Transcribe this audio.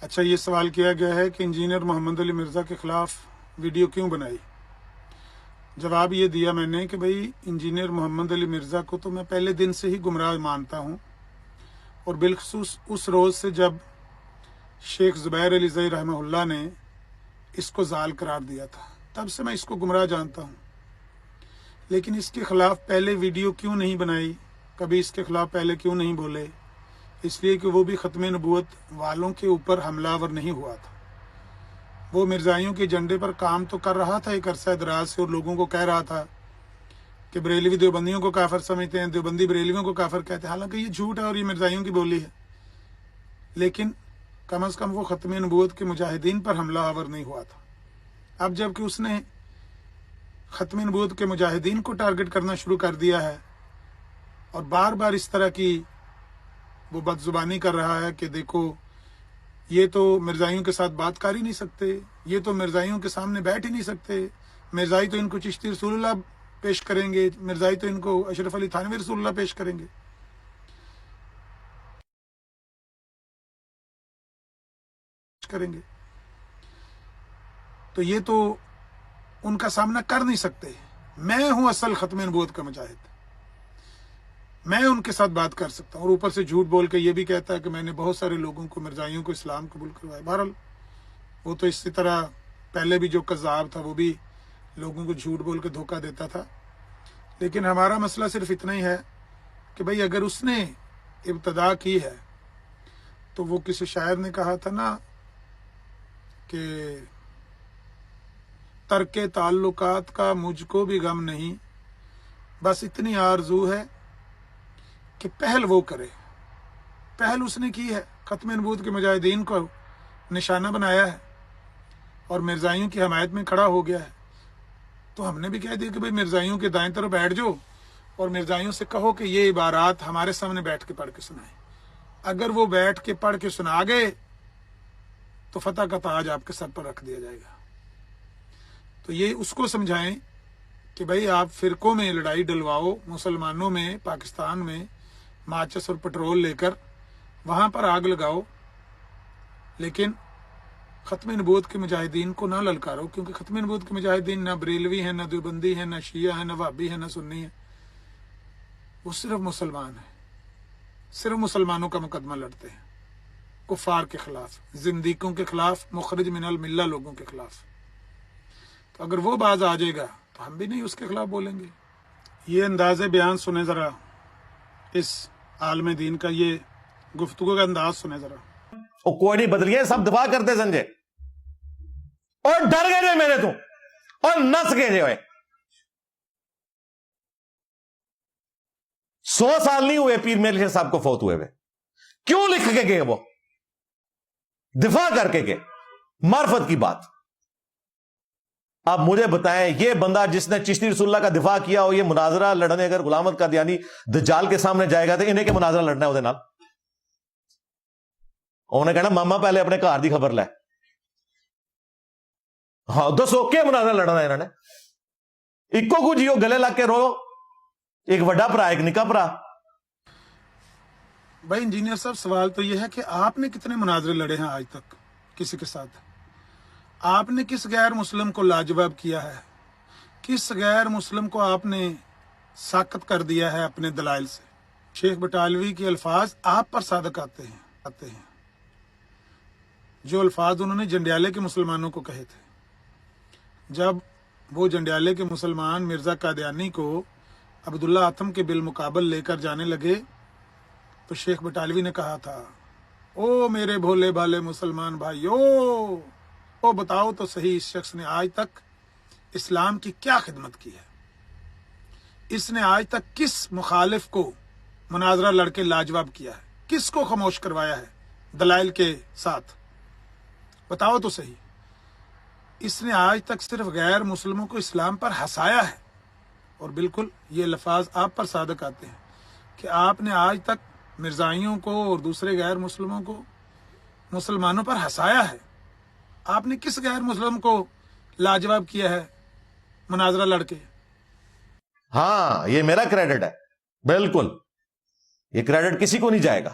اچھا، یہ سوال کیا گیا ہے کہ انجینئر محمد علی مرزا کے خلاف ویڈیو کیوں بنائی؟ جواب یہ دیا میں نے کہ بھئی انجینئر محمد علی مرزا کو تو میں پہلے دن سے ہی گمراہ مانتا ہوں، اور بالخصوص اس روز سے جب شیخ زبیر علی زئی رحمہ اللہ نے اس کو ضال قرار دیا تھا، تب سے میں اس کو گمراہ جانتا ہوں۔ لیکن اس کے خلاف پہلے ویڈیو کیوں نہیں بنائی، کبھی اس کے خلاف پہلے کیوں نہیں بولے؟ اس لیے کہ وہ بھی ختم نبوت والوں کے اوپر حملہ آور نہیں ہوا تھا۔ وہ مرزائیوں کے ایجنڈے پر کام تو کر رہا تھا ایک عرصہ دراز سے، اور لوگوں کو کہہ رہا تھا کہ بریلوی دیوبندیوں کو کافر سمجھتے ہیں، دیوبندی بریلویوں کو کافر کہتے ہیں، حالانکہ یہ جھوٹ ہے اور یہ مرزائیوں کی بولی ہے۔ لیکن کم از کم وہ ختم نبوت کے مجاہدین پر حملہ آور نہیں ہوا تھا۔ اب جب کہ اس نے ختم نبوت کے مجاہدین کو ٹارگٹ کرنا شروع کر دیا ہے اور بار بار اس طرح کی وہ بد زبانی کر رہا ہے کہ دیکھو یہ تو مرزائیوں کے ساتھ بات کر ہی نہیں سکتے، یہ تو مرزائیوں کے سامنے بیٹھ ہی نہیں سکتے، مرزائی تو ان کو چشتی رسول اللہ پیش کریں گے، مرزائی تو ان کو اشرف علی تھانوی رسول اللہ پیش کریں گے تو یہ تو ان کا سامنا کر نہیں سکتے۔ میں ہوں اصل ختم نبوت کا مجاہد، میں ان کے ساتھ بات کر سکتا ہوں، اور اوپر سے جھوٹ بول کے یہ بھی کہتا ہے کہ میں نے بہت سارے لوگوں کو، مرزائیوں کو اسلام قبول کروایا۔ بہرحال وہ تو اسی طرح پہلے بھی جو کذاب تھا وہ بھی لوگوں کو جھوٹ بول کے دھوکہ دیتا تھا۔ لیکن ہمارا مسئلہ صرف اتنا ہی ہے کہ بھئی اگر اس نے ابتدا کی ہے تو وہ کسی شاعر نے کہا تھا نا کہ ترک تعلقات کا مجھ کو بھی غم نہیں، بس اتنی آرزو ہے کہ پہل وہ کرے۔ پہل اس نے کی ہے، ختم نبوت کے مجاہدین کو نشانہ بنایا ہے اور مرزائیوں کی حمایت میں کھڑا ہو گیا ہے۔ تو ہم نے بھی کہہ دیا کہ بھئی مرزائیوں کے دائیں طرف بیٹھ جاؤ اور مرزائیوں سے کہو کہ یہ عبارات ہمارے سامنے بیٹھ کے پڑھ کے سنائیں۔ اگر وہ بیٹھ کے پڑھ کے سنا گئے تو فتح کا تاج آپ کے سر پر رکھ دیا جائے گا۔ تو یہ اس کو سمجھائیں کہ بھئی آپ فرقوں میں لڑائی ڈلواؤ، مسلمانوں میں، پاکستان میں ماچس اور پٹرول لے کر وہاں پر آگ لگاؤ، لیکن ختم نبوت کے مجاہدین کو نہ للکارو، کیونکہ ختم نبوت کے مجاہدین نہ بریلوی ہیں، نہ دیوبندی ہیں، نہ شیعہ ہیں، نہ وہابی ہیں، نہ سنی ہیں، وہ صرف مسلمان ہیں، صرف مسلمانوں کا مقدمہ لڑتے ہیں، کفار کے خلاف، زندیقوں کے خلاف، مخرج من الملہ لوگوں کے خلاف۔ تو اگر وہ باز آ جائے گا تو ہم بھی نہیں اس کے خلاف بولیں گے۔ یہ انداز بیان سنیں ذرا، اس عالم دین کا یہ گفتگو کا انداز سنیں ذرا۔ اور کوئی نہیں بدل گیا، سب دفاع کرتے سنجے اور ڈر گئے جو میرے تو اور نس گئے جو ہے۔ 100 سال نہیں ہوئے پیر میرے شیخ صاحب کو فوت ہوئے ہوئے، کیوں لکھ کے گئے؟ وہ دفاع کر کے گئے معرفت کی بات۔ آپ مجھے بتائیں، یہ بندہ جس نے چشتی رسول اللہ کا دفاع کیا ہو، یہ مناظرہ لڑنے اگر غلام احمد قادیانی دجال کے سامنے جائے گا تو انہیں کے مناظرہ لڑنا ہے وہ نال، انہوں نے کہنا ماما پہلے اپنے گھر دی خبر لے۔ ہاں دسو کہ مناظرہ لڑنا ہے انہوں نے؟ اکو کو جیو گلے لگ کے رو، ایک وڈا پرا ایک نکا پرا۔ بھائی انجینئر صاحب، سوال تو یہ ہے کہ آپ نے کتنے مناظرے لڑے ہیں آج تک کسی کے ساتھ؟ آپ نے کس غیر مسلم کو لاجواب کیا ہے؟ کس غیر مسلم کو آپ نے ساکت کر دیا ہے اپنے دلائل سے؟ شیخ بٹالوی کے الفاظ آپ پر صادق آتے ہیں، جو الفاظ انہوں نے جنڈیالے کے مسلمانوں کو کہے تھے۔ جب وہ جنڈیالے کے مسلمان مرزا قادیانی کو عبداللہ آتم کے بالمقابل لے کر جانے لگے تو شیخ بٹالوی نے کہا تھا، او میرے بھولے بھالے مسلمان بھائیو، او بتاؤ تو صحیح، اس شخص نے آج تک اسلام کی کیا خدمت کی ہے؟ اس نے آج تک کس مخالف کو مناظرہ لڑ کے لاجواب کیا ہے؟ کس کو خاموش کروایا ہے دلائل کے ساتھ؟ بتاؤ تو صحیح۔ اس نے آج تک صرف غیر مسلموں کو اسلام پر ہنسایا ہے، اور بالکل یہ لفاظ آپ پر صادق آتے ہیں کہ آپ نے آج تک مرزائیوں کو اور دوسرے غیر مسلموں کو مسلمانوں پر ہنسایا ہے۔ آپ نے کس غیر مسلم کو لاجواب کیا ہے مناظرہ لڑ کے؟ ہاں یہ میرا کریڈٹ ہے، بالکل، یہ کریڈٹ کسی کو نہیں جائے گا۔